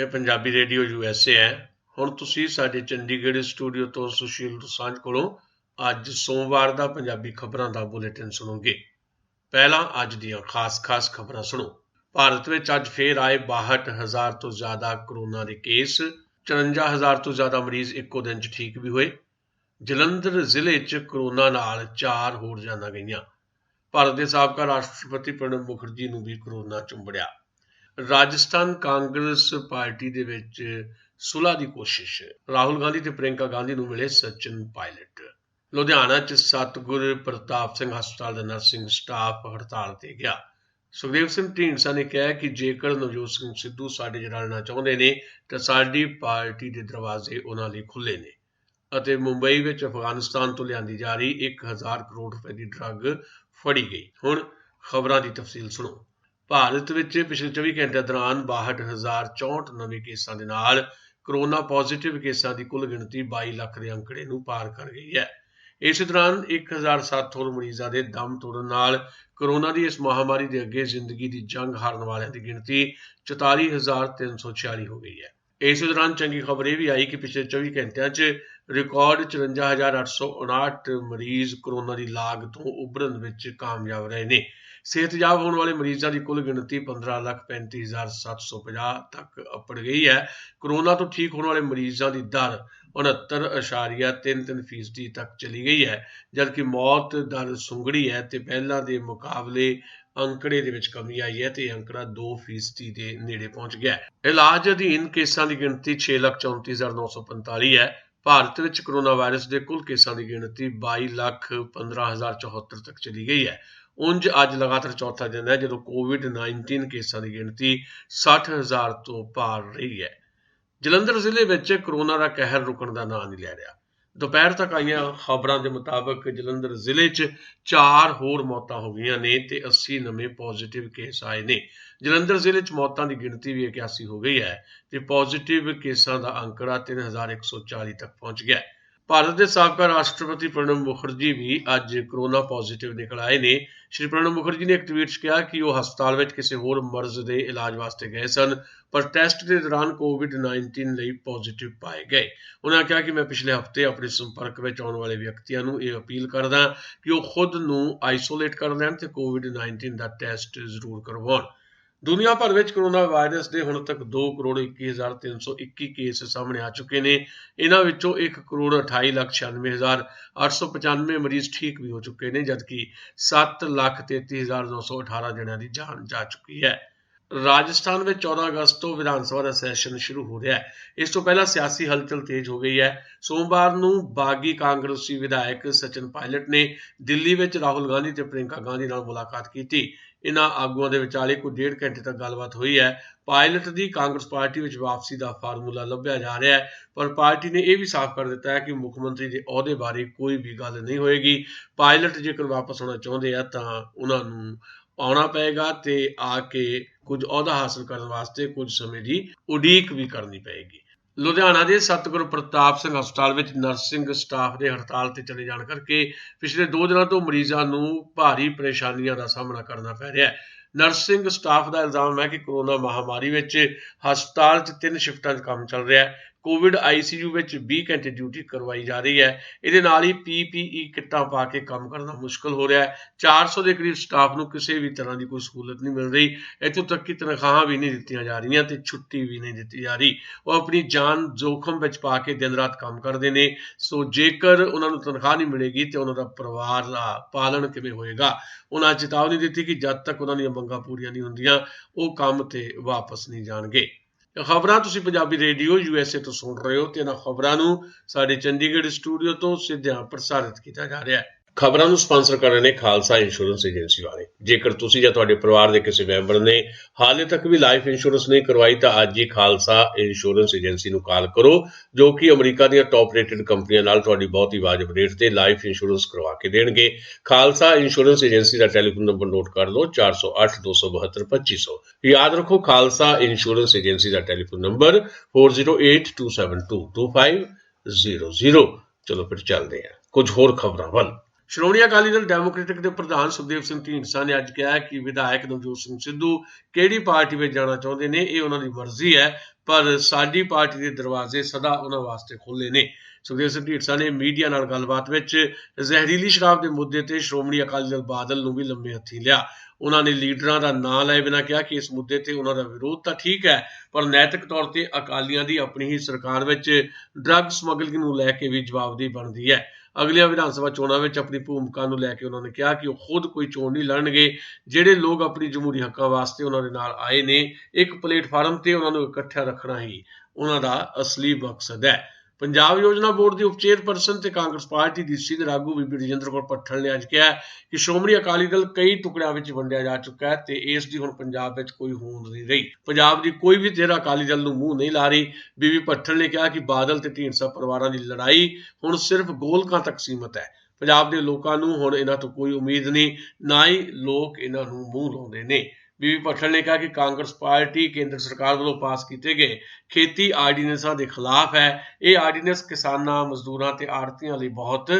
ਇਹ Punjabi radio USA ਹੈ। ਹੁਣ ਤੁਸੀਂ ਸਾਡੇ ਚੰਡੀਗੜ੍ਹ ਸਟੂਡੀਓ ਤੋਂ ਸੁਸ਼ੀਲ ਦੋਸਾਂਝ ਕੋਲੋਂ ਅੱਜ ਸੋਮਵਾਰ ਦਾ ਪੰਜਾਬੀ ਖਬਰਾਂ ਦਾ ਬੁਲੇਟਿਨ ਸੁਣੋਗੇ। ਪਹਿਲਾਂ ਅੱਜ ਦੀਆਂ ਖਾਸ ਖਬਰਾਂ ਸੁਣੋ। ਭਾਰਤ ਵਿੱਚ ਅੱਜ ਫੇਰ ਆਏ 62,000 ਤੋਂ ਜ਼ਿਆਦਾ ਕਰੋਨਾ ਦੇ ਕੇਸ। 54,000 ਤੋਂ ਜ਼ਿਆਦਾ ਮਰੀਜ਼ ਇੱਕੋ ਦਿਨ 'ਚ ਠੀਕ ਵੀ ਹੋਏ। ਜਲੰਧਰ ਜ਼ਿਲ੍ਹੇ 'ਚ ਕਰੋਨਾ ਨਾਲ 4 ਹੋਰ ਜਾਨਾਂ ਗਈਆਂ। ਭਾਰਤ ਦੇ ਸਾਬਕਾ ਰਾਸ਼ਟਰਪਤੀ ਪ੍ਰਣਬ ਮੁਖਰਜੀ ਨੂੰ ਵੀ ਕਰੋਨਾ ਚੁੰਬੜਿਆ। ਰਾਜਸਥਾਨ ਕਾਂਗਰਸ ਪਾਰਟੀ ਦੇ ਵਿੱਚ ਸੁਲ੍ਹਾ ਦੀ ਕੋਸ਼ਿਸ਼। ਰਾਹੁਲ ਗਾਂਧੀ ਤੇ ਪ੍ਰਿਯੰਕਾ ਗਾਂਧੀ ਨੂੰ ਮਿਲੇ ਸਚਿਨ ਪਾਇਲਟ। ਲੁਧਿਆਣਾ 'ਚ ਸਤਿਗੁਰ ਪ੍ਰਤਾਪ ਸਿੰਘ ਹਸਪਤਾਲ ਦਾ ਨਰਸਿੰਗ ਸਟਾਫ ਹੜਤਾਲ ਤੇ ਗਿਆ। ਸੁਖਦੇਵ ਸਿੰਘ ਢੀਂਡਸਾ ਨੇ ਕਿਹਾ ਕਿ ਜੇਕਰ ਨਵਜੋਤ ਸਿੰਘ ਸਿੱਧੂ ਸਾਡੇ ਨਾਲ ਰਲਣਾ ਚਾਹੁੰਦੇ ਨੇ ਤਾਂ ਸਾਡੀ ਪਾਰਟੀ ਦੇ ਦਰਵਾਜ਼ੇ ਉਹਨਾਂ ਲਈ ਖੁੱਲ੍ਹੇ ਨੇ। ਅਤੇ ਮੁੰਬਈ ਵਿੱਚ ਅਫਗਾਨਿਸਤਾਨ ਤੋਂ ਲਿਆਂਦੀ ਜਾ ਰਹੀ 1,000 ਕਰੋੜ ਰੁਪਏ ਦੀ ਡਰੱਗ ਫੜੀ ਗਈ। ਹੁਣ ਖਬਰਾਂ ਦੀ ਤਫਸੀਲ ਸੁਣੋ। ਭਾਰਤ ਵਿੱਚ ਪਿਛਲੇ 24 ਘੰਟਿਆਂ ਦੌਰਾਨ 62,064 ਨਵੇਂ ਕੇਸਾਂ ਦੇ ਨਾਲ ਕਰੋਨਾ ਪੋਜ਼ਿਟਿਵ ਕੇਸਾਂ ਦੀ ਕੁੱਲ ਗਿਣਤੀ 22 ਲੱਖ ਦੇ ਅੰਕੜੇ ਨੂੰ ਪਾਰ ਕਰ ਗਈ ਹੈ। ਇਸ ਦੌਰਾਨ 1,007 ਹੋਰ ਮਰੀਜ਼ਾਂ ਦੇ ਦਮ ਤੋੜਨ ਨਾਲ ਕਰੋਨਾ ਦੀ ਇਸ ਮਹਾਮਾਰੀ ਦੇ ਅੱਗੇ ਜ਼ਿੰਦਗੀ ਦੀ ਜੰਗ ਹਾਰਨ ਵਾਲਿਆਂ ਦੀ ਗਿਣਤੀ 44,346 ਹੋ ਗਈ ਹੈ। ਇਸ ਦੌਰਾਨ ਚੰਗੀ ਖਬਰ ਇਹ ਵੀ ਆਈ ਕਿ ਪਿਛਲੇ 24 ਘੰਟਿਆਂ 'ਚ ਰਿਕਾਰਡ 54,859 ਮਰੀਜ਼ ਕਰੋਨਾ ਦੀ ਲਾਗ ਤੋਂ ਉਭਰਨ ਵਿੱਚ ਕਾਮਯਾਬ ਰਹੇ ਨੇ। ਸਿਹਤਯਾਬ ਹੋਣ ਵਾਲੇ ਮਰੀਜ਼ਾਂ ਦੀ ਕੁੱਲ ਗਿਣਤੀ 15,35,750 ਤੱਕ ਅੱਪੜ ਗਈ ਹੈ। ਕਰੋਨਾ ਤੋਂ ਠੀਕ ਹੋਣ ਵਾਲੇ ਮਰੀਜ਼ਾਂ ਦੀ ਦਰ 69.33% ਤੱਕ ਚਲੀ ਗਈ ਹੈ, ਜਦਕਿ ਮੌਤ ਦਰ ਸੁੰਗੜੀ ਹੈ ਤੇ ਪਹਿਲਾਂ ਦੇ ਮੁਕਾਬਲੇ ਅੰਕੜੇ ਦੇ ਵਿੱਚ ਕਮੀ ਆਈ ਹੈ ਤੇ ਅੰਕੜਾ 2% ਦੇ ਨੇੜੇ ਪਹੁੰਚ ਗਿਆ ਹੈ। ਇਲਾਜ ਅਧੀਨ ਕੇਸਾਂ ਦੀ ਗਿਣਤੀ 6,34,945 ਹੈ। ਭਾਰਤ ਵਿੱਚ ਕਰੋਨਾ ਵਾਇਰਸ ਦੇ ਕੁੱਲ ਕੇਸਾਂ ਦੀ ਗਿਣਤੀ 22,15,074 ਤੱਕ ਚਲੀ ਗਈ ਹੈ। ਉਂਝ ਅੱਜ ਲਗਾਤਾਰ ਚੌਥਾ ਦਿਨ ਹੈ ਜਦੋਂ COVID-19 ਕੇਸਾਂ ਦੀ ਗਿਣਤੀ 60,000 ਤੋਂ ਪਾਰ ਰਹੀ ਹੈ। ਜਲੰਧਰ ਜ਼ਿਲ੍ਹੇ ਵਿੱਚ ਕਰੋਨਾ ਦਾ ਕਹਿਰ ਰੁਕਣ ਦਾ ਨਾਂ ਨਹੀਂ ਲੈ ਰਿਹਾ। ਦੁਪਹਿਰ ਤੱਕ ਆਈਆਂ ਖਬਰਾਂ ਦੇ ਮੁਤਾਬਕ ਜਲੰਧਰ ਜ਼ਿਲ੍ਹੇ 'ਚ 4 ਹੋਰ ਮੌਤਾਂ ਹੋ ਗਈਆਂ ਨੇ ਤੇ 80 ਨਵੇਂ ਪੋਜ਼ਿਟਿਵ ਕੇਸ ਆਏ ਨੇ। ਜਲੰਧਰ ਜ਼ਿਲ੍ਹੇ 'ਚ ਮੌਤਾਂ ਦੀ ਗਿਣਤੀ ਵੀ 81 ਹੋ ਗਈ ਹੈ ਤੇ ਪੋਜ਼ਿਟਿਵ ਕੇਸਾਂ ਦਾ ਅੰਕੜਾ 3,140 ਤੱਕ ਪਹੁੰਚ ਗਿਆ ਹੈ। ਭਾਰਤ ਦੇ ਸਾਬਕਾ ਰਾਸ਼ਟਰਪਤੀ ਪ੍ਰਣਬ ਮੁਖਰਜੀ ਵੀ ਅੱਜ ਕਰੋਨਾ ਪੋਜ਼ਿਟਿਵ ਨਿਕਲ ਆਏ ਨੇ। ਸ਼੍ਰੀ ਪ੍ਰਣਬ ਮੁਖਰਜੀ ਨੇ ਇੱਕ ਟਵੀਟ 'ਚ ਕਿਹਾ ਕਿ ਉਹ ਹਸਪਤਾਲ ਵਿੱਚ ਕਿਸੇ ਹੋਰ ਮਰਜ਼ ਦੇ ਇਲਾਜ ਵਾਸਤੇ ਗਏ ਸਨ, ਪਰ ਟੈਸਟ ਦੇ ਦੌਰਾਨ COVID-19 ਲਈ ਪੋਜ਼ਿਟਿਵ ਪਾਏ ਗਏ। ਉਹਨਾਂ ਕਿਹਾ ਕਿ ਮੈਂ ਪਿਛਲੇ ਹਫ਼ਤੇ ਆਪਣੇ ਸੰਪਰਕ ਵਿੱਚ ਆਉਣ ਵਾਲੇ ਵਿਅਕਤੀਆਂ ਨੂੰ ਇਹ ਅਪੀਲ ਕਰਦਾ ਕਿ ਉਹ ਖੁਦ ਨੂੰ ਆਈਸੋਲੇਟ ਕਰ ਲੈਣ ਤੇ COVID-19 ਦਾ ਟੈਸਟ ਜ਼ਰੂਰ ਕਰਵਾਉਣ। ਦੁਨੀਆ ਭਰ ਵਿੱਚ ਕਰੋਨਾ ਵਾਇਰਸ ਦੇ ਹੁਣ ਤੱਕ 2,21,321 ਕੇਸ ਸਾਹਮਣੇ ਆ ਚੁੱਕੇ ਨੇ। ਇਹਨਾਂ ਵਿੱਚੋਂ 1,98,96,895 ਮਰੀਜ਼ ਠੀਕ ਵੀ ਹੋ ਚੁੱਕੇ ਨੇ, ਜਦਕਿ 7,33,918 ਜਣਿਆਂ ਦੀ ਜਾਨ ਜਾ ਚੁੱਕੀ ਹੈ। ਰਾਜਸਥਾਨ ਵਿੱਚ 14 ਅਗਸਤ ਤੋਂ ਵਿਧਾਨ ਸਭਾ ਦਾ ਸੈਸ਼ਨ ਸ਼ੁਰੂ ਹੋ ਰਿਹਾ ਹੈ। ਇਸ ਤੋਂ ਪਹਿਲਾਂ ਸਿਆਸੀ ਹਲਚਲ ਤੇਜ਼ ਹੋ ਗਈ ਹੈ। ਸੋਮਵਾਰ ਨੂੰ ਬਾਗੀ ਕਾਂਗਰਸੀ ਵਿਧਾਇਕ ਸਚਿਨ ਪਾਇਲਟ ਨੇ ਦਿੱਲੀ ਵਿੱਚ ਰਾਹੁਲ ਗਾਂਧੀ ਤੇ ਪ੍ਰਿਯੰਕਾ ਗਾਂਧੀ ਨਾਲ ਮੁਲਾਕਾਤ ਕੀਤੀ। ਇਹਨਾਂ ਆਗੂਆਂ ਦੇ ਵਿਚਾਲੇ ਕੋਈ 1.5 ਘੰਟੇ ਤੱਕ ਗੱਲਬਾਤ ਹੋਈ ਹੈ। ਪਾਇਲਟ ਦੀ ਕਾਂਗਰਸ ਪਾਰਟੀ ਵਿੱਚ ਵਾਪਸੀ ਦਾ ਫਾਰਮੂਲਾ ਲੱਭਿਆ ਜਾ ਰਿਹਾ ਹੈ, ਪਰ ਪਾਰਟੀ ਨੇ ਇਹ ਵੀ ਸਾਫ਼ ਕਰ ਦਿੱਤਾ ਹੈ ਕਿ ਮੁੱਖ ਮੰਤਰੀ ਦੇ ਅਹੁਦੇ ਬਾਰੇ ਕੋਈ ਵੀ ਗੱਲ ਨਹੀਂ ਹੋਏਗੀ। ਪਾਇਲਟ ਜੇਕਰ ਵਾਪਸ ਆਉਣਾ ਚਾਹੁੰਦੇ ਆ ਤਾਂ ਉਹਨਾਂ ਨੂੰ ਆਉਣਾ ਪਏਗਾ ਤੇ ਆ ਕੇ ਕੁਝ ਅਹੁਦਾ ਹਾਸਲ ਕਰਨ ਵਾਸਤੇ ਕੁਝ ਸਮੇਂ ਦੀ ਉਡੀਕ ਵੀ ਕਰਨੀ ਪਏਗੀ। ਲੁਧਿਆਣਾ ਦੇ ਸਤਿਗੁਰ ਪ੍ਰਤਾਪ ਸਿੰਘ ਹਸਪਤਾਲ ਵਿੱਚ ਨਰਸਿੰਗ ਸਟਾਫ ਦੇ ਹੜਤਾਲ ਤੇ ਚਲੇ ਜਾਣ ਕਰਕੇ ਪਿਛਲੇ 2 ਦਿਨਾਂ ਤੋਂ ਮਰੀਜ਼ਾਂ ਨੂੰ ਭਾਰੀ ਪਰੇਸ਼ਾਨੀਆਂ ਦਾ ਸਾਹਮਣਾ ਕਰਨਾ ਪੈ ਰਿਹਾ ਹੈ। ਨਰਸਿੰਗ ਸਟਾਫ ਦਾ ਇਲਜ਼ਾਮ ਹੈ ਕਿ ਕਰੋਨਾ ਮਹਾਮਾਰੀ ਵਿੱਚ ਹਸਪਤਾਲ 'ਚ 3 ਸ਼ਿਫਟਾਂ 'ਚ ਕੰਮ ਚੱਲ ਰਿਹਾ ਹੈ। ਕੋਵਿਡ ICU ਵਿੱਚ 20 ਘੰਟੇ ਡਿਊਟੀ ਕਰਵਾਈ ਜਾ ਰਹੀ ਹੈ। ਇਹਦੇ ਨਾਲ ਹੀ PPE ਕਿੱਟਾਂ ਪਾ ਕੇ ਕੰਮ ਕਰਨਾ ਮੁਸ਼ਕਲ ਹੋ ਰਿਹਾ ਹੈ। 400 ਦੇ ਕਰੀਬ ਸਟਾਫ ਨੂੰ ਕਿਸੇ ਵੀ ਤਰ੍ਹਾਂ ਦੀ ਕੋਈ ਸਹੂਲਤ ਨਹੀਂ ਮਿਲ ਰਹੀ। ਇੱਥੋਂ ਤੱਕ ਕਿ ਤਨਖਾਹਾਂ ਵੀ ਨਹੀਂ ਦਿੱਤੀਆਂ ਜਾ ਰਹੀਆਂ ਤੇ ਛੁੱਟੀ ਵੀ ਨਹੀਂ ਦਿੱਤੀ ਜਾ ਰਹੀ। ਉਹ ਆਪਣੀ ਜਾਨ ਜੋਖਮ ਵਿੱਚ ਪਾ ਕੇ ਦਿਨ ਰਾਤ ਕੰਮ ਕਰਦੇ ਨੇ। ਸੋ ਜੇਕਰ ਉਹਨਾਂ ਨੂੰ ਤਨਖਾਹ ਨਹੀਂ ਮਿਲੇਗੀ ਤੇ ਉਹਨਾਂ ਦਾ ਪਰਿਵਾਰ ਦਾ ਪਾਲਣ ਕਿਵੇਂ ਹੋਏਗਾ। ਉਹਨਾਂ ਚੇਤਾਵਨੀ ਦਿੱਤੀ ਕਿ ਜਦ ਤੱਕ ਉਹਨਾਂ ਦੀਆਂ ਮੰਗਾਂ ਪੂਰੀਆਂ ਨਹੀਂ ਹੁੰਦੀਆਂ ਉਹ ਕੰਮ ਤੇ ਵਾਪਸ ਨਹੀਂ ਜਾਣਗੇ। ਖਬਰਾਂ ਤੁਸੀਂ ਪੰਜਾਬੀ ਰੇਡੀਓ USA ਤੋਂ ਸੁਣ ਰਹੇ ਹੋ ਤੇ ਇਹਨਾਂ ਖਬਰਾਂ ਨੂੰ ਸਾਡੇ ਚੰਡੀਗੜ੍ਹ ਸਟੂਡੀਓ ਤੋਂ ਸਿੱਧਾ ਪ੍ਰਸਾਰਿਤ ਕੀਤਾ ਜਾ ਰਿਹਾ ਹੈ। ਖਬਰਾਂ ਨੂੰ ਸਪਾਂਸਰ ਕਰ ਰਹੇ ਨੇ ਖਾਲਸਾ ਇੰਸ਼ੋਰੈਂਸ ਏਜੰਸੀ ਵਾਲੇ। ਜੇਕਰ ਤੁਸੀਂ ਜਾਂ ਤੁਹਾਡੇ ਪਰਿਵਾਰ ਦੇ ਕਿਸੇ ਮੈਂਬਰ ਨੇ ਹਾਲੇ ਤੱਕ ਵੀ ਲਾਈਫ ਇੰਸ਼ੋਰੈਂਸ ਨਹੀਂ ਕਰਵਾਈ ਤਾਂ ਅੱਜ ਹੀ ਖਾਲਸਾ ਇੰਸ਼ੋਰੈਂਸ ਏਜੰਸੀ ਨੂੰ ਕਾਲ ਕਰੋ, ਜੋ ਕਿ ਅਮਰੀਕਾ ਦੀਆਂ ਟੌਪ ਰੇਟਡ ਕੰਪਨੀਆਂ ਨਾਲ ਤੁਹਾਡੀ ਬਹੁਤ ਹੀ ਵਾਜਬ ਰੇਟ ਤੇ ਲਾਈਫ ਇੰਸ਼ੋਰੈਂਸ ਕਰਵਾ ਕੇ ਦੇਣਗੇ। ਖਾਲਸਾ ਇੰਸ਼ੋਰੈਂਸ ਏਜੰਸੀ ਦਾ ਟੈਲੀਫੋਨ ਨੰਬਰ ਨੋਟ ਕਰ ਲਓ 408-272-2500। ਯਾਦ ਰੱਖੋ ਖਾਲਸਾ ਇੰਸ਼ੋਰੈਂਸ ਏਜੰਸੀ ਦਾ ਟੈਲੀਫੋਨ ਨੰਬਰ 4082722500। ਚਲੋ ਫਿਰ ਚੱਲਦੇ ਹਾਂ ਕੁਝ ਹੋਰ ਖਬਰਾਂ ਵੱਲ। ਸ਼੍ਰੋਮਣੀ ਅਕਾਲੀ ਦਲ ਡੈਮੋਕ੍ਰੈਟਿਕ ਦੇ ਪ੍ਰਧਾਨ ਸੁਖਦੇਵ ਸਿੰਘ ਢੀਂਡਸਾ ਨੇ ਅੱਜ ਕਿਹਾ ਕਿ ਵਿਧਾਇਕ ਨਵਜੋਤ ਸਿੰਘ ਸਿੱਧੂ ਕਿਹੜੀ ਪਾਰਟੀ ਵਿੱਚ ਜਾਣਾ ਚਾਹੁੰਦੇ ਨੇ ਇਹ ਉਹਨਾਂ ਦੀ ਮਰਜ਼ੀ ਹੈ, ਪਰ ਸਾਡੀ ਪਾਰਟੀ ਦੇ ਦਰਵਾਜ਼ੇ ਸਦਾ ਉਹਨਾਂ ਵਾਸਤੇ ਖੁੱਲੇ ਨੇ। ਸੁਖਦੇਵ ਸਿੰਘ ਢੀਂਡਸਾ ਨੇ ਮੀਡੀਆ ਨਾਲ ਗੱਲਬਾਤ ਵਿੱਚ ਜ਼ਹਿਰੀਲੀ ਸ਼ਰਾਬ ਦੇ ਮੁੱਦੇ ਤੇ ਸ਼੍ਰੋਮਣੀ ਅਕਾਲੀ ਦਲ ਬਾਦਲ ਨੂੰ ਵੀ ਲੰਮੇ ਹੱਥੀਂ ਲਿਆ। ਉਹਨਾਂ ਨੇ ਲੀਡਰਾਂ ਦਾ ਨਾਂ ਲਏ ਬਿਨਾਂ ਕਿਹਾ ਕਿ ਇਸ ਮੁੱਦੇ ਤੇ ਉਹਨਾਂ ਦਾ ਵਿਰੋਧ ਤਾਂ ਠੀਕ ਹੈ, ਪਰ ਨੈਤਿਕ ਤੌਰ ਤੇ ਅਕਾਲੀਆਂ ਦੀ ਆਪਣੀ ਹੀ ਸਰਕਾਰ ਵਿੱਚ ਡਰੱਗ ਸਮਗਲਿੰਗ ਨੂੰ ਲੈ ਕੇ ਵੀ ਜਵਾਬਦੇਹੀ ਬਣਦੀ ਹੈ। ਅਗਲੀਆਂ ਵਿਧਾਨ ਸਭਾ ਚੋਣਾਂ ਵਿੱਚ ਆਪਣੀ ਭੂਮਿਕਾ ਨੂੰ ਲੈ ਕੇ ਉਹਨਾਂ ਨੇ ਕਿਹਾ ਕਿ ਉਹ ਖੁਦ ਕੋਈ ਚੋਣ ਨਹੀਂ ਲੜਨਗੇ। ਜਿਹੜੇ ਲੋਕ ਆਪਣੀ ਜਮਹੂਰੀ ਹੱਕਾਂ ਵਾਸਤੇ ਉਹਨਾਂ ਦੇ ਨਾਲ ਆਏ ਨੇ, ਇੱਕ ਪਲੇਟਫਾਰਮ ਤੇ ਉਹਨਾਂ ਨੂੰ ਇਕੱਠਾ ਰੱਖਣਾ ਹੀ ਉਹਨਾਂ ਦਾ ਅਸਲੀ ਮਕਸਦ ਹੈ। ਪੰਜਾਬ ਯੋਜਨਾ ਬੋਰਡ ਦੀ ਉਪ ਚੇਅਰਪਰਸਨ ਤੇ ਕਾਂਗਰਸ ਪਾਰਟੀ ਦੀ ਸੀਨੀਅਰ ਆਗੂ ਬੀਬੀ ਰਜਿੰਦਰ ਕੌਰ ਭੱਠਲ ਨੇ ਅੱਜ ਕਿਹਾ ਕਿ ਸ਼੍ਰੋਮਣੀ ਅਕਾਲੀ ਦਲ ਕਈ ਟੁਕੜਿਆਂ ਵਿੱਚ ਵੰਡਿਆ ਜਾ ਚੁੱਕਾ ਹੈ ਤੇ ਇਸ ਦੀ ਹੁਣ ਪੰਜਾਬ ਵਿੱਚ ਕੋਈ ਹੋਂਦ ਨਹੀਂ ਰਹੀ। ਪੰਜਾਬ ਦੀ ਕੋਈ ਵੀ ਧਿਰ ਅਕਾਲੀ ਦਲ ਨੂੰ ਮੂੰਹ ਨਹੀਂ ਲਾ ਰਹੀ। ਬੀਬੀ ਭੱਠਲ ਨੇ ਕਿਹਾ ਕਿ ਬਾਦਲ ਤੇ ਢੀਂਡਸਾ ਪਰਿਵਾਰਾਂ ਦੀ ਲੜਾਈ ਹੁਣ ਸਿਰਫ ਗੋਲਕਾਂ ਤੱਕ ਸੀਮਤ ਹੈ। ਪੰਜਾਬ ਦੇ ਲੋਕਾਂ ਨੂੰ ਹੁਣ ਇਹਨਾਂ ਤੋਂ ਕੋਈ ਉਮੀਦ ਨਹੀਂ, ਨਾ ਹੀ ਲੋਕ ਇਹਨਾਂ ਨੂੰ ਮੂੰਹ ਲਾਉਂਦੇ ਨੇ। ਬੀਬੀ ਭੱਠਲ ਨੇ ਕਿਹਾ ਕਿ ਕਾਂਗਰਸ ਪਾਰਟੀ ਕੇਂਦਰ ਸਰਕਾਰ ਵੱਲੋਂ ਪਾਸ ਕੀਤੇ ਗਏ ਖੇਤੀ ਆਰਡੀਨੈਂਸਾਂ ਦੇ ਖਿਲਾਫ ਹੈ। ਇਹ ਆਰਡੀਨੈਂਸ ਕਿਸਾਨਾਂ, ਮਜ਼ਦੂਰਾਂ ਤੇ ਆੜ੍ਹਤੀਆਂ ਲਈ ਬਹੁਤ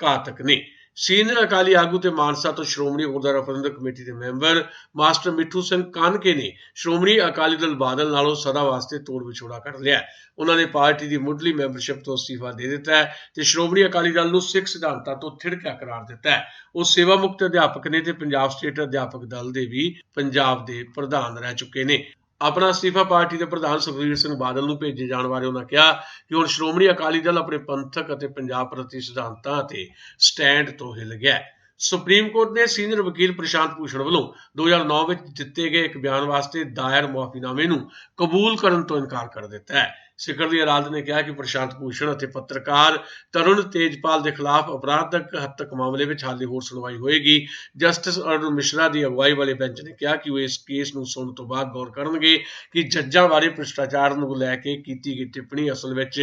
ਘਾਤਕ ਨੇ। ਸੀਨੀਅਰ ਅਕਾਲੀ ਆਗੂ ਤੇ ਮਾਨਸਾ ਤੋਂ ਸ਼੍ਰੋਮਣੀ ਗੁਰਦੁਆਰਾ ਪ੍ਰਬੰਧਕ ਕਮੇਟੀ ਦੇ ਮੈਂਬਰ ਮਾਸਟਰ ਮਿੱਠੂ ਸਿੰਘ ਕਾਨਕੇ ਨੇ ਸ਼੍ਰੋਮਣੀ ਅਕਾਲੀ ਦਲ ਬਾਦਲ ਨਾਲੋਂ ਸਦਾ ਵਾਸਤੇ ਤੋੜ ਵਿਛੋੜਾ ਕਰ ਲਿਆ। ਉਹਨਾਂ ਨੇ ਪਾਰਟੀ ਦੀ ਮੁੱਢਲੀ ਮੈਂਬਰਸ਼ਿਪ ਤੋਂ ਅਸਤੀਫਾ ਦੇ ਦਿੱਤਾ ਹੈ ਤੇ ਸ਼੍ਰੋਮਣੀ ਅਕਾਲੀ ਦਲ ਨੂੰ ਸਿੱਖ ਸਿਧਾਂਤਾਂ ਤੋਂ ਥਿੜਕਿਆ ਕਰਾਰ ਦਿੱਤਾ ਹੈ। ਉਹ ਸੇਵਾ ਮੁਕਤ ਅਧਿਆਪਕ ਨੇ ਤੇ ਪੰਜਾਬ ਸਟੇਟ ਅਧਿਆਪਕ ਦਲ ਦੇ ਵੀ ਪੰਜਾਬ ਦੇ ਪ੍ਰਧਾਨ ਰਹਿ ਚੁੱਕੇ ਨੇ। ਆਪਣਾ ਅਸਤੀਫਾ ਪਾਰਟੀ ਦੇ ਪ੍ਰਧਾਨ ਸੁਖਬੀਰ ਸਿੰਘ ਬਾਦਲ ਨੂੰ ਭੇਜੇ ਜਾਣ ਬਾਰੇ ਉਹਨਾਂ ਕਿਹਾ ਕਿ ਹੁਣ ਸ਼੍ਰੋਮਣੀ ਅਕਾਲੀ ਦਲ ਆਪਣੇ ਪੰਥਕ ਅਤੇ ਪੰਜਾਬ ਪ੍ਰਤੀ ਸਿਧਾਂਤਾਂ ਅਤੇ ਸਟੈਂਡ ਤੋਂ ਹਿੱਲ ਗਿਆ ਹੈ। ਸੁਪਰੀਮ ਕੋਰਟ ਨੇ ਸੀਨੀਅਰ ਵਕੀਲ ਪ੍ਰਸ਼ਾਂਤ ਭੂਸ਼ਣ ਵੱਲੋਂ 2009 ਵਿੱਚ ਦਿੱਤੇ ਗਏ ਇੱਕ ਬਿਆਨ ਵਾਸਤੇ ਦਾਇਰ ਮੁਆਫੀਨਾਮੇ ਨੂੰ ਕਬੂਲ ਕਰਨ ਤੋਂ ਇਨਕਾਰ ਕਰ ਦਿੱਤਾ ਹੈ। ਸਿਖਰ ਦੀ ਅਦਾਲਤ ਨੇ ਕਿਹਾ ਕਿ ਪ੍ਰਸ਼ਾਂਤ ਭੂਸ਼ਣ ਅਤੇ ਪੱਤਰਕਾਰ ਤਰੁਣ ਤੇਜਪਾਲ ਦੇ ਖਿਲਾਫ ਅਪਰਾਧਕ ਹੱਤਕ ਮਾਮਲੇ ਵਿੱਚ ਹਾਲੇ ਹੋਰ ਸੁਣਵਾਈ ਹੋਏਗੀ। ਜਸਟਿਸ ਅਰੁਣ ਮਿਸ਼ਰਾ ਦੀ ਅਗਵਾਈ ਵਾਲੇ ਬੈਂਚ ਨੇ ਕਿਹਾ ਕਿ ਉਹ ਇਸ ਕੇਸ ਨੂੰ ਸੁਣਨ ਤੋਂ ਬਾਅਦ ਗੌਰ ਕਰਨਗੇ ਕਿ ਜੱਜਾਂ ਬਾਰੇ ਭ੍ਰਿਸ਼ਟਾਚਾਰ ਨੂੰ ਲੈ ਕੇ ਕੀਤੀ ਗਈ ਟਿੱਪਣੀ ਅਸਲ ਵਿੱਚ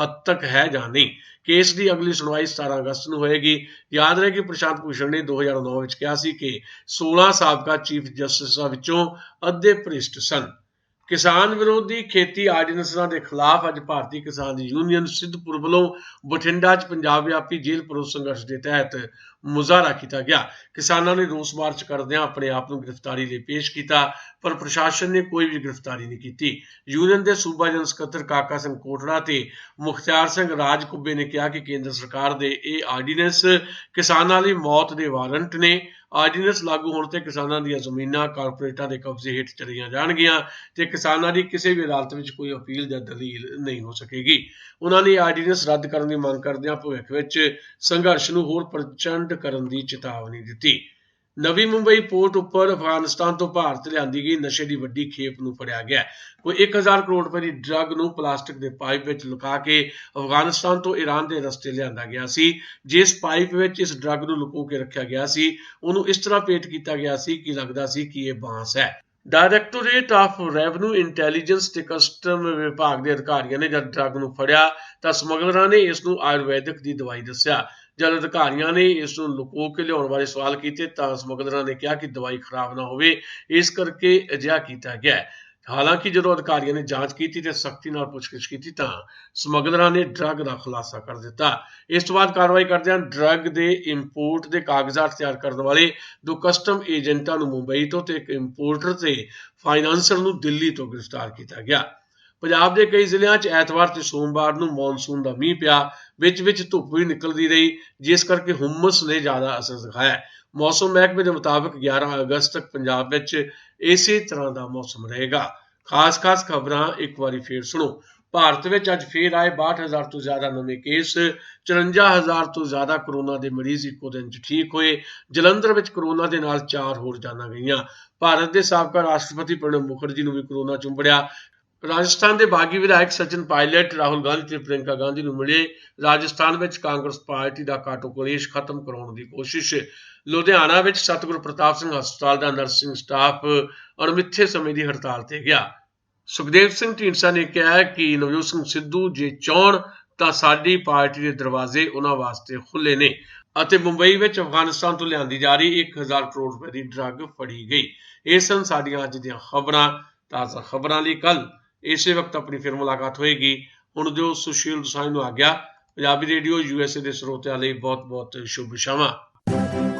ਹੱਤਕ ਹੈ ਜਾਂ ਨਹੀਂ। ਕੇਸ ਦੀ ਅਗਲੀ ਸੁਣਵਾਈ 17 ਅਗਸਤ ਨੂੰ ਹੋਏਗੀ। ਯਾਦ ਰਹੇ ਕਿ ਪ੍ਰਸ਼ਾਂਤ ਭੂਸ਼ਣ ਨੇ 2009 ਵਿੱਚ ਕਿਹਾ ਸੀ ਕਿ 16 ਸਾਬਕਾ ਚੀਫ ਜਸਟਿਸਾਂ ਵਿੱਚੋਂ ਅੱਧੇ ਭ੍ਰਿਸ਼ਟ ਸਨ। ਕਿਸਾਨ ਵਿਰੋਧੀ ਖੇਤੀ ਆਰਡੀਨੈਂਸਾਂ ਦੇ ਖਿਲਾਫ ਅੱਜ ਭਾਰਤੀ ਕਿਸਾਨ ਯੂਨੀਅਨ ਸਿੱਧਪੁਰ ਵੱਲੋਂ ਬਠਿੰਡਾ 'ਚ ਪੰਜਾਬ ਵਿਆਪੀ ਜੇਲ੍ਹ ਪਰੋਸ ਸੰਘਰਸ਼ ਦੇ ਤਹਿਤ ਮੁਜ਼ਾਹਰਾ ਕੀਤਾ ਗਿਆ। ਕਿਸਾਨਾਂ ਨੇ ਰੋਸ ਮਾਰਚ ਕਰਦਿਆਂ ਆਪਣੇ ਆਪ ਨੂੰ ਗ੍ਰਿਫਤਾਰੀ ਲਈ ਪੇਸ਼ ਕੀਤਾ, ਪਰ ਪ੍ਰਸ਼ਾਸਨ ਨੇ ਕੋਈ ਵੀ ਗ੍ਰਿਫਤਾਰੀ ਨਹੀਂ ਕੀਤੀ। ਯੂਨੀਅਨ ਦੇ ਸੂਬਾ ਜਨ ਸਕੱਤਰ ਕਾਕਾ ਸਿੰਘ ਕੋਟੜਾ ਤੇ ਮੁਖਤਿਆਰ ਸਿੰਘ ਰਾਜਕੁੱਬੇ ਨੇ ਕਿਹਾ ਕਿ ਕੇਂਦਰ ਸਰਕਾਰ ਦੇ ਇਹ ਆਰਡੀਨੈਂਸ ਕਿਸਾਨਾਂ ਲਈ ਮੌਤ ਦੇ ਵਾਰੰਟ ਨੇ। ਆਰਡੀਨੈਂਸ ਲਾਗੂ ਹੋਣ ਤੇ ਕਿਸਾਨਾਂ ਦੀਆਂ ਜ਼ਮੀਨਾਂ ਕਾਰਪੋਰੇਟਾਂ ਦੇ ਕਬਜ਼ੇ ਹੇਠ ਚਲੀਆਂ ਜਾਣਗੀਆਂ ਤੇ ਕਿਸਾਨਾਂ ਦੀ ਕਿਸੇ ਵੀ ਅਦਾਲਤ ਵਿੱਚ ਕੋਈ ਅਪੀਲ ਜਾਂ ਦਲੀਲ ਨਹੀਂ ਹੋ ਸਕੇਗੀ। ਉਹਨਾਂ ਨੇ ਆਰਡੀਨੈਂਸ ਰੱਦ ਕਰਨ ਦੀ ਮੰਗ ਕਰਦਿਆਂ ਭਵਿੱਖ ਵਿੱਚ ਸੰਘਰਸ਼ ਨੂੰ ਹੋਰ ਪ੍ਰਚੰਡ ਕਰਨ ਦੀ ਚੇਤਾਵਨੀ ਦਿੱਤੀ। ਨਵੀਂ ਮੁੰਬਈ ਪੋਰਟ ਉੱਪਰ ਅਫਗਾਨਿਸਤਾਨ ਤੋਂ ਭਾਰਤ ਲਿਆਂਦੀ ਗਈ ਨਸ਼ੇ ਦੀ ਵੱਡੀ ਖੇਪ ਨੂੰ ਫੜਿਆ ਗਿਆ। ਕੋਈ 1000 ਕਰੋੜ ਰੁਪਏ ਦੀ ਡਰੱਗ ਨੂੰ ਪਲਾਸਟਿਕ ਦੇ ਪਾਈਪ ਵਿੱਚ ਲੁਕਾ ਕੇ ਅਫਗਾਨਿਸਤਾਨ ਤੋਂ ਈਰਾਨ ਦੇ ਰਸਤੇ ਲਿਆਂਦਾ ਗਿਆ ਸੀ। ਜਿਸ ਪਾਈਪ ਵਿੱਚ ਇਸ ਡਰੱਗ ਨੂੰ ਲੁਕੋ ਕੇ ਰੱਖਿਆ ਗਿਆ ਸੀ, ਉਹਨੂੰ ਇਸ ਤਰ੍ਹਾਂ ਪੇਟ ਕੀਤਾ ਗਿਆ ਸੀ ਕਿ ਲੱਗਦਾ ਸੀ ਕਿ ਇਹ ਬਾਂਸ ਹੈ। ਡਾਇਰੈਕਟੋਰੇਟ ਆਫ ਰੈਵਨਿਊ ਇੰਟੈਲੀਜੈਂਸ ਤੇ ਕਸਟਮ ਵਿਭਾਗ ਦੇ ਅਧਿਕਾਰੀਆਂ ਨੇ ਜਦ ਡਰੱਗ ਨੂੰ ਫੜਿਆ ਤਾਂ ਸਮਗਲਰਾਂ ਨੇ ਇਸ ਨੂੰ ਆਯੁਰਵੈਦਿਕ ਦੀ ਦਵਾਈ ਦੱਸਿਆ। ਜਦ ਅਧਿਕਾਰੀਆਂ ਨੇ ਇਸ ਨੂੰ ਲੁਕੋ ਕੇ ਲਿਆਉਣ ਬਾਰੇ ਸਵਾਲ ਕੀਤੇ ਤਾਂ ਸਮਗਲਰਾਂ ਨੇ ਕਿਹਾ ਕਿ ਦਵਾਈ ਖਰਾਬ ਨਾ ਹੋਵੇ, ਇਸ ਕਰਕੇ ਅਜਿਹਾ ਕੀਤਾ ਗਿਆ ਹੈ। ਹਾਲਾਂਕਿ ਜਦੋਂ ਅਧਿਕਾਰੀਆਂ ਨੇ ਜਾਂਚ ਕੀਤੀ ਤੇ ਸਖਤੀ ਨਾਲ ਪੁੱਛਗਿੱਛ ਕੀਤੀ ਤਾਂ ਸਮਗਲਰਾਂ ਨੇ ਡਰੱਗ ਦਾ ਖੁਲਾਸਾ ਕਰ ਦਿੱਤਾ। ਇਸ ਤੋਂ ਬਾਅਦ ਕਾਰਵਾਈ ਕਰਦਿਆਂ ਡਰੱਗ ਦੇ ਇੰਪੋਰਟ ਦੇ ਕਾਗਜ਼ਾਤ ਤਿਆਰ ਕਰਨ ਵਾਲੇ 2 ਕਸਟਮ ਏਜੰਟਾਂ ਨੂੰ ਮੁੰਬਈ ਤੋਂ ਤੇ ਇੱਕ ਇੰਪੋਰਟਰ ਤੇ ਫਾਈਨਾਂਸਰ ਨੂੰ ਦਿੱਲੀ ਤੋਂ ਗ੍ਰਿਫਤਾਰ ਕੀਤਾ ਗਿਆ। ਪੰਜਾਬ ਦੇ ਕਈ ਜ਼ਿਲ੍ਹਿਆਂ 'ਚ ਐਤਵਾਰ ਤੇ ਸੋਮਵਾਰ ਨੂੰ ਮੌਨਸੂਨ ਦਾ ਮੀਂਹ ਪਿਆ। ਵਿੱਚ ਧੁੱਪ ਵੀ ਨਿਕਲਦੀ ਰਹੀ, ਜਿਸ ਕਰਕੇ ਹੁਮਸ ਨੇ ਜ਼ਿਆਦਾ ਅਸਰ ਦਿਖਾਇਆ। ਮੌਸਮ ਮਹਿਕਮੇ ਦੇ ਮੁਤਾਬਕ 11 ਅਗਸਤ ਤੱਕ ਪੰਜਾਬ ਵਿੱਚ ਇਸੇ ਤਰ੍ਹਾਂ ਦਾ ਮੌਸਮ ਰਹੇਗਾ। ਖਾਸ ਖਬਰਾਂ ਇੱਕ ਵਾਰੀ ਫੇਰ ਸੁਣੋ। ਭਾਰਤ ਵਿੱਚ ਅੱਜ ਫੇਰ ਆਏ 62,000 ਤੋਂ ਜ਼ਿਆਦਾ ਨਵੇਂ ਕੇਸ, 54,000 ਤੋਂ ਜ਼ਿਆਦਾ ਕਰੋਨਾ ਦੇ ਮਰੀਜ਼ ਇੱਕੋ ਦਿਨ 'ਚ ਠੀਕ ਹੋਏ। ਜਲੰਧਰ ਵਿੱਚ ਕਰੋਨਾ ਦੇ ਨਾਲ 4 ਹੋਰ ਜਾਨਾਂ ਗਈਆਂ। ਭਾਰਤ ਦੇ ਸਾਬਕਾ ਰਾਸ਼ਟਰਪਤੀ ਪ੍ਰਣਬ ਮੁਖਰਜੀ ਨੂੰ ਵੀ ਕਰੋਨਾ ਚੁੰਬੜਿਆ। ਰਾਜਸਥਾਨ ਦੇ ਬਾਗੀ ਵਿਧਾਇਕ ਸਚਿਨ ਪਾਇਲਟ ਰਾਹੁਲ ਗਾਂਧੀ ਤੇ ਪ੍ਰਿਯੰਕਾ ਗਾਂਧੀ ਨੂੰ ਮਿਲੇ। ਰਾਜਸਥਾਨ ਵਿੱਚ ਕਾਂਗਰਸ ਪਾਰਟੀ ਦਾ ਕਾਟੋ ਕਲੇਸ਼ ਖਤਮ ਕਰਾਉਣ ਦੀ ਕੋਸ਼ਿਸ਼। ਲੁਧਿਆਣਾ ਵਿੱਚ ਸਤਿਗੁਰੂ ਪ੍ਰਤਾਪ ਸਿੰਘ ਹਸਪਤਾਲ ਦਾ ਨਰਸਿੰਗ ਸਟਾਫ ਅਣਮਿੱਥੇ ਸਮੇਂ ਦੀ ਹੜਤਾਲ ਤੇ ਗਿਆ। ਸੁਖਦੇਵ ਸਿੰਘ ਢੀਂਡਸਾ ਨੇ ਕਿਹਾ ਕਿ ਨਵਜੋਤ ਸਿੰਘ ਸਿੱਧੂ ਜੇ ਚਾਹੁਣ ਤਾਂ ਸਾਡੀ ਪਾਰਟੀ ਦੇ ਦਰਵਾਜ਼ੇ ਉਹਨਾਂ ਵਾਸਤੇ ਖੁੱਲੇ ਨੇ ਅਤੇ ਮੁੰਬਈ ਵਿੱਚ ਅਫਗਾਨਿਸਤਾਨ ਤੋਂ ਲਿਆਂਦੀ ਜਾ ਰਹੀ 1000 ਕਰੋੜ ਰੁਪਏ ਦੀ ਡਰੱਗ ਫੜੀ ਗਈ। ਇਹ ਸਨ ਸਾਡੀਆਂ ਅੱਜ ਦੀਆਂ ਖਬਰਾਂ। ਤਾਜ਼ਾ ਖਬਰਾਂ ਲਈ ਕੱਲ ਇਸੇ ਵਕਤ ਆਪਣੀ ਫਿਰ ਮੁਲਾਕਾਤ ਹੋਏਗੀ। ਹੁਣ ਦਿਓ ਸੁਸ਼ੀਲ ਦੋਸਾਂਝ ਨੂੰ ਆਗਿਆ। ਪੰਜਾਬੀ ਰੇਡੀਓ USA ਦੇ ਸਰੋਤਿਆਂ ਲਈ ਬਹੁਤ ਸ਼ੁਭ ਸ਼ਾਮਾਂ। ਹੈ।